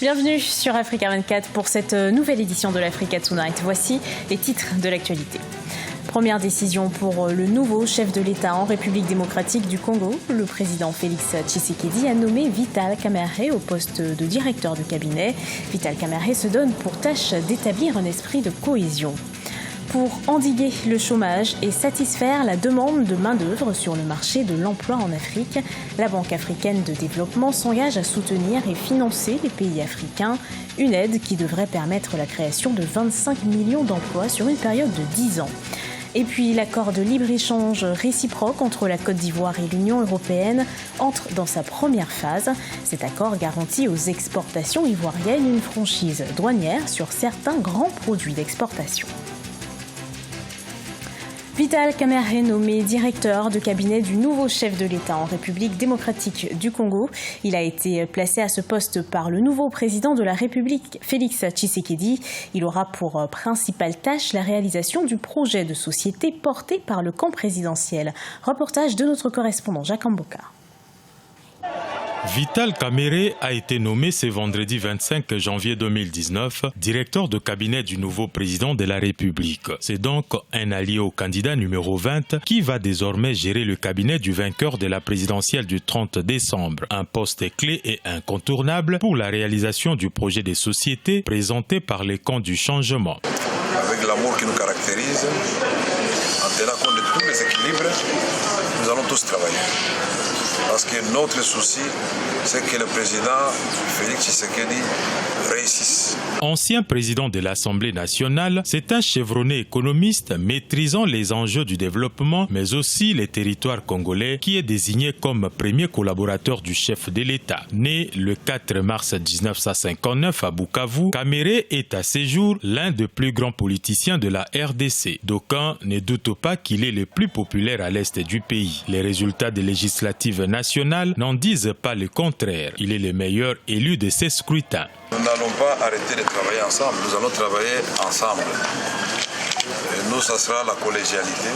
Bienvenue sur Africa 24 pour cette nouvelle édition de l'Africa Tonight. Voici les titres de l'actualité. Première décision pour le nouveau chef de l'État en République démocratique du Congo. Le président Félix Tshisekedi a nommé Vital Kamerhe au poste de directeur de cabinet. Vital Kamerhe se donne pour tâche d'établir un esprit de cohésion. Pour endiguer le chômage et satisfaire la demande de main-d'œuvre sur le marché de l'emploi en Afrique, la Banque africaine de développement s'engage à soutenir et financer les pays africains. Une aide qui devrait permettre la création de 25 millions d'emplois sur une période de 10 ans. Et puis l'accord de libre-échange réciproque entre la Côte d'Ivoire et l'Union européenne entre dans sa première phase. Cet accord garantit aux exportations ivoiriennes une franchise douanière sur certains grands produits d'exportation. Vital Kamerhe nommé directeur de cabinet du nouveau chef de l'État en République démocratique du Congo. Il a été placé à ce poste par le nouveau président de la République, Félix Tshisekedi. Il aura pour principale tâche la réalisation du projet de société porté par le camp présidentiel. Reportage de notre correspondant Jacques Amboka. Vital Kamerhe a été nommé ce vendredi 25 janvier 2019 directeur de cabinet du nouveau président de la République. C'est donc un allié au candidat numéro 20 qui va désormais gérer le cabinet du vainqueur de la présidentielle du 30 décembre. Un poste clé et incontournable pour la réalisation du projet de société présenté par les camps du changement. Avec l'amour qui nous caractérise, en tenant compte de tous les équilibres, nous allons tous travailler. Parce que notre souci, c'est que le président Félix Tshisekedi réussisse. Ancien président de l'Assemblée nationale, c'est un chevronné économiste maîtrisant les enjeux du développement, mais aussi les territoires congolais, qui est désigné comme premier collaborateur du chef de l'État. Né le 4 mars 1959 à Bukavu, Kamerhe est à ce jour l'un des plus grands politiciens de la RDC. D'aucuns ne doutent pas qu'il est le plus populaire à l'est du pays. Les résultats des législatives nationales n'en disent pas le contraire. Il est le meilleur élu de ces scrutins. Nous n'allons pas arrêter de travailler ensemble, nous allons travailler ensemble. Et nous, ça sera la collégialité.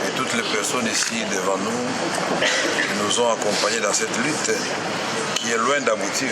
Et toutes les personnes ici devant nous ont accompagnés dans cette lutte qui est loin d'aboutir.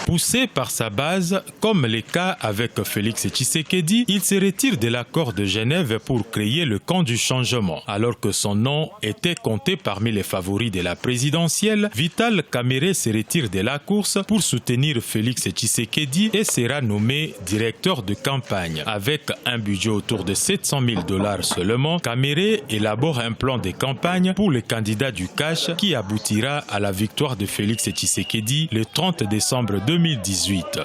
Poussé par sa base, comme le cas avec Félix Tshisekedi, il se retire de l'accord de Genève pour créer le camp du changement. Alors que son nom était compté parmi les favoris de la présidentielle, Vital Kamerhe se retire de la course pour soutenir Félix Tshisekedi et sera nommé directeur de campagne. Avec un budget autour de $700 000 seulement, Kamerhe élabore un plan de campagne pour le candidat du cash qui aboutira à la victoire de Félix Tshisekedi le 30 décembre 2018.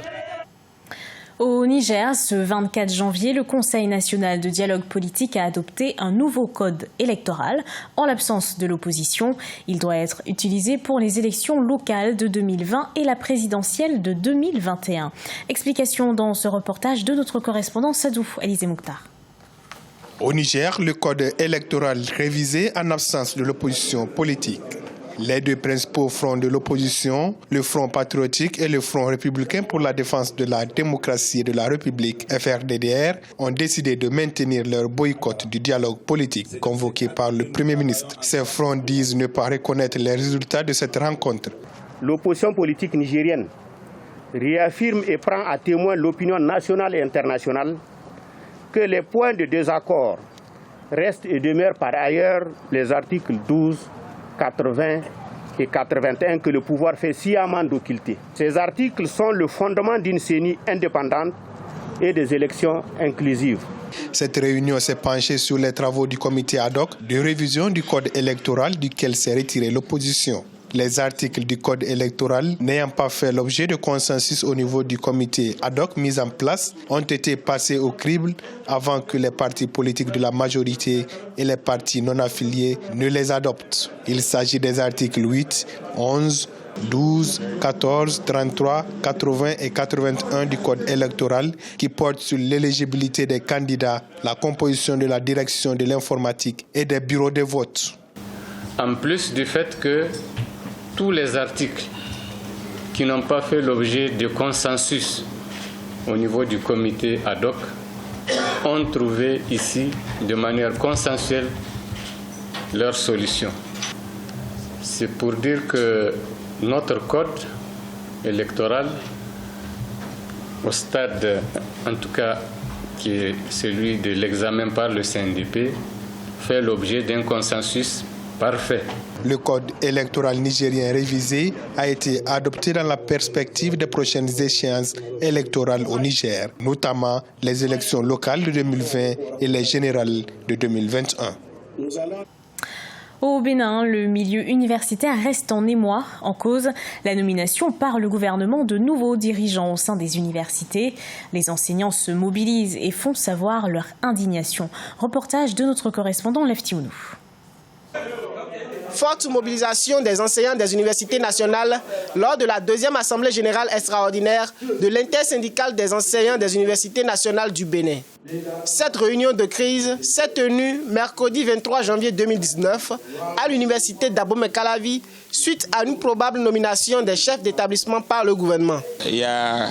Au Niger, ce 24 janvier, le Conseil national de dialogue politique a adopté un nouveau code électoral. En l'absence de l'opposition, il doit être utilisé pour les élections locales de 2020 et la présidentielle de 2021. Explication dans ce reportage de notre correspondant Sadou Alizé Mouktar. Au Niger, le code électoral révisé en absence de l'opposition politique. Les deux principaux fronts de l'opposition, le Front patriotique et le Front républicain pour la défense de la démocratie et de la République, FRDDR, ont décidé de maintenir leur boycott du dialogue politique convoqué par le Premier ministre. Ces fronts disent ne pas reconnaître les résultats de cette rencontre. L'opposition politique nigérienne réaffirme et prend à témoin l'opinion nationale et internationale que les points de désaccord restent et demeurent par ailleurs les articles 12, 80 et 81 que le pouvoir fait sciemment d'occulter. Ces articles sont le fondement d'une CENI indépendante et des élections inclusives. Cette réunion s'est penchée sur les travaux du comité ad hoc de révision du code électoral duquel s'est retirée l'opposition. Les articles du code électoral n'ayant pas fait l'objet de consensus au niveau du comité ad hoc mis en place ont été passés au crible avant que les partis politiques de la majorité et les partis non affiliés ne les adoptent. Il s'agit des articles 8, 11, 12, 14, 33, 80 et 81 du code électoral qui portent sur l'éligibilité des candidats, la composition de la direction de l'informatique et des bureaux de vote. En plus du fait que tous les articles qui n'ont pas fait l'objet de consensus au niveau du comité ad hoc ont trouvé ici de manière consensuelle leur solution. C'est pour dire que notre code électoral au stade, en tout cas, qui est celui de l'examen par le CNDP, fait l'objet d'un consensus parfait. Le code électoral nigérien révisé a été adopté dans la perspective des prochaines échéances électorales au Niger, notamment les élections locales de 2020 et les générales de 2021. Au Bénin, le milieu universitaire reste en émoi, en cause la nomination par le gouvernement de nouveaux dirigeants au sein des universités. Les enseignants se mobilisent et font savoir leur indignation. Reportage de notre correspondant Leftiounou. Forte mobilisation des enseignants des universités nationales lors de la deuxième assemblée générale extraordinaire de l'intersyndicale des enseignants des universités nationales du Bénin. Cette réunion de crise s'est tenue mercredi 23 janvier 2019 à l'université d'Abomey-Calavi suite à une probable nomination des chefs d'établissement par le gouvernement. Il y a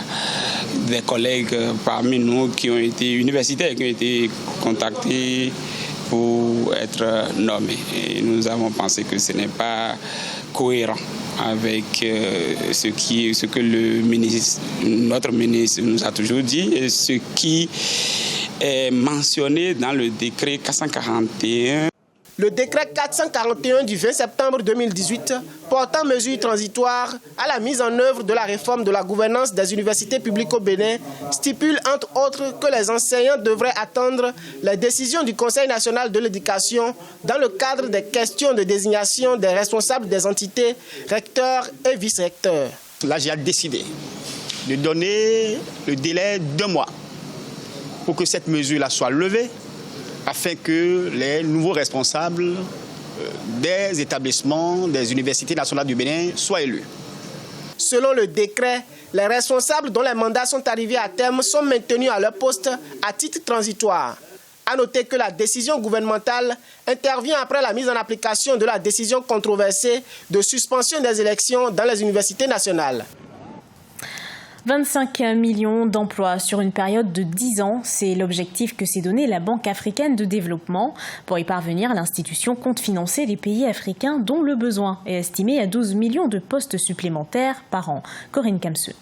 des collègues parmi nous qui ont été universitaires, qui ont été contactés pour être nommés. Et nous avons pensé que ce n'est pas cohérent avec ce que notre ministre nous a toujours dit et ce qui est mentionné dans le décret 441. Le décret 441 du 20 septembre 2018 portant mesures transitoires à la mise en œuvre de la réforme de la gouvernance des universités publiques au Bénin stipule entre autres que les enseignants devraient attendre les décisions du Conseil national de l'éducation dans le cadre des questions de désignation des responsables des entités, recteurs et vice-recteurs. Là, j'ai décidé de donner le délai d'1 mois pour que cette mesure-là soit levée, afin que les nouveaux responsables des établissements des universités nationales du Bénin soient élus. Selon le décret, les responsables dont les mandats sont arrivés à terme sont maintenus à leur poste à titre transitoire. À noter que la décision gouvernementale intervient après la mise en application de la décision controversée de suspension des élections dans les universités nationales. 25 millions d'emplois sur une période de 10 ans, c'est l'objectif que s'est donné la Banque africaine de développement. Pour y parvenir, l'institution compte financer les pays africains dont le besoin est estimé à 12 millions de postes supplémentaires par an. Corinne Kamseux.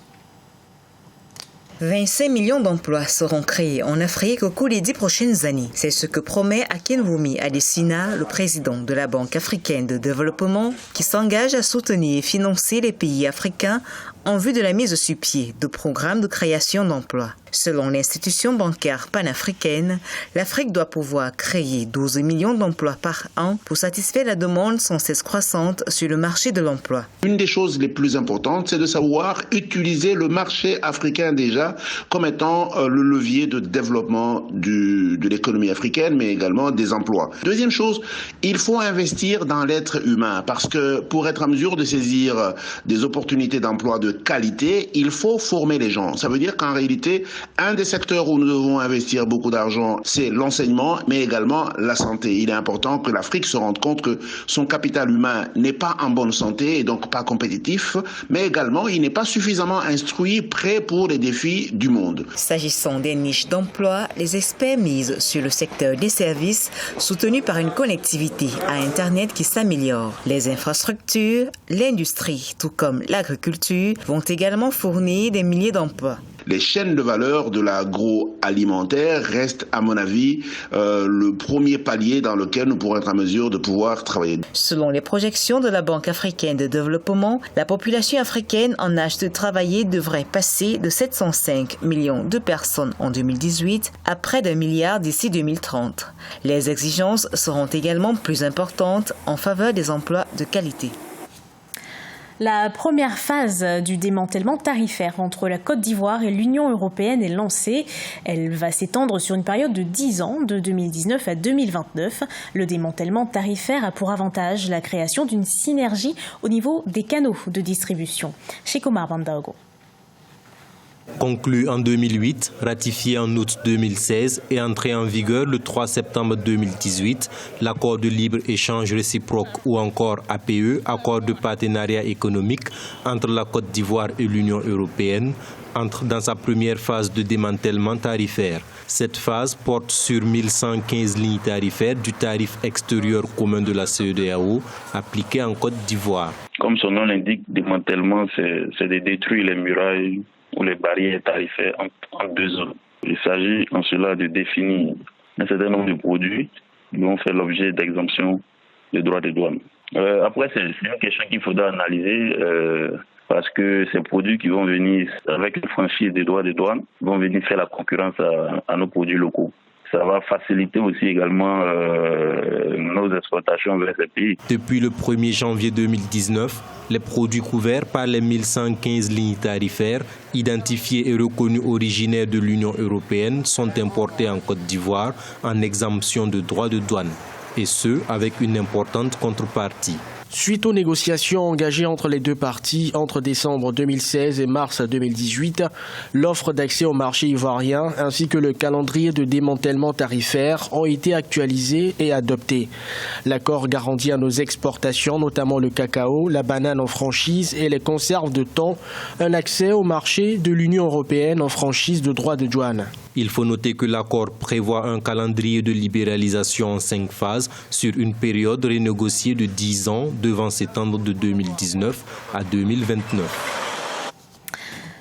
25 millions d'emplois seront créés en Afrique au cours des 10 prochaines années. C'est ce que promet Akinwumi Adesina, le président de la Banque africaine de développement, qui s'engage à soutenir et financer les pays africains en vue de la mise sur pied de programmes de création d'emplois. Selon l'institution bancaire panafricaine, l'Afrique doit pouvoir créer 12 millions d'emplois par an pour satisfaire la demande sans cesse croissante sur le marché de l'emploi. Une des choses les plus importantes, c'est de savoir utiliser le marché africain déjà comme étant le levier de développement de l'économie africaine, mais également des emplois. Deuxième chose, il faut investir dans l'être humain parce que pour être en mesure de saisir des opportunités d'emploi de qualité, il faut former les gens. Ça veut dire qu'en réalité, un des secteurs où nous devons investir beaucoup d'argent, c'est l'enseignement, mais également la santé. Il est important que l'Afrique se rende compte que son capital humain n'est pas en bonne santé et donc pas compétitif, mais également il n'est pas suffisamment instruit, prêt pour les défis du monde. S'agissant des niches d'emploi, les experts misent sur le secteur des services soutenu par une connectivité à Internet qui s'améliore. Les infrastructures, l'industrie, tout comme l'agriculture, vont également fournir des milliers d'emplois. Les chaînes de valeur de l'agroalimentaire restent, à mon avis, le premier palier dans lequel nous pourrons être en mesure de pouvoir travailler. Selon les projections de la Banque africaine de développement, la population africaine en âge de travailler devrait passer de 705 millions de personnes en 2018 à près d'1 milliard d'ici 2030. Les exigences seront également plus importantes en faveur des emplois de qualité. La première phase du démantèlement tarifaire entre la Côte d'Ivoire et l'Union européenne est lancée. Elle va s'étendre sur une période de 10 ans, de 2019 à 2029. Le démantèlement tarifaire a pour avantage la création d'une synergie au niveau des canaux de distribution. Chez Komar Bandaogo. Conclu en 2008, ratifié en août 2016 et entré en vigueur le 3 septembre 2018, l'accord de libre-échange réciproque ou encore APE, accord de partenariat économique entre la Côte d'Ivoire et l'Union européenne, entre dans sa première phase de démantèlement tarifaire. Cette phase porte sur 1115 lignes tarifaires du tarif extérieur commun de la CEDEAO appliqué en Côte d'Ivoire. Comme son nom l'indique, démantèlement, c'est de détruire les murailles ou les barrières tarifaires entre deux zones. Il s'agit en cela de définir un certain nombre de produits qui vont faire l'objet d'exemption de droits de douane. Après, c'est une question qu'il faudra analyser parce que ces produits qui vont venir avec une franchise des droits de douane vont venir faire la concurrence à nos produits locaux. Ça va faciliter aussi également nos exportations vers ces pays. Depuis le 1er janvier 2019, les produits couverts par les 1115 lignes tarifaires, identifiés et reconnus originaires de l'Union européenne, sont importés en Côte d'Ivoire en exemption de droits de douane, et ce, avec une importante contrepartie. Suite aux négociations engagées entre les deux parties entre décembre 2016 et mars 2018, l'offre d'accès au marché ivoirien ainsi que le calendrier de démantèlement tarifaire ont été actualisés et adoptés. L'accord garantit à nos exportations, notamment le cacao, la banane en franchise et les conserves de thon, un accès au marché de l'Union européenne en franchise de droits de douane. Il faut noter que l'accord prévoit un calendrier de libéralisation en 5 phases sur une période renégociée de 10 ans devant s'étendre de 2019 à 2029.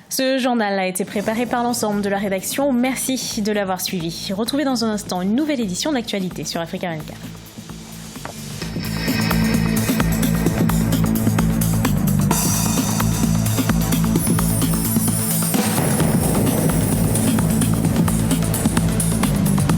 Ce journal a été préparé par l'ensemble de la rédaction. Merci de l'avoir suivi. Retrouvez dans un instant une nouvelle édition d'Actualité sur Africa 24.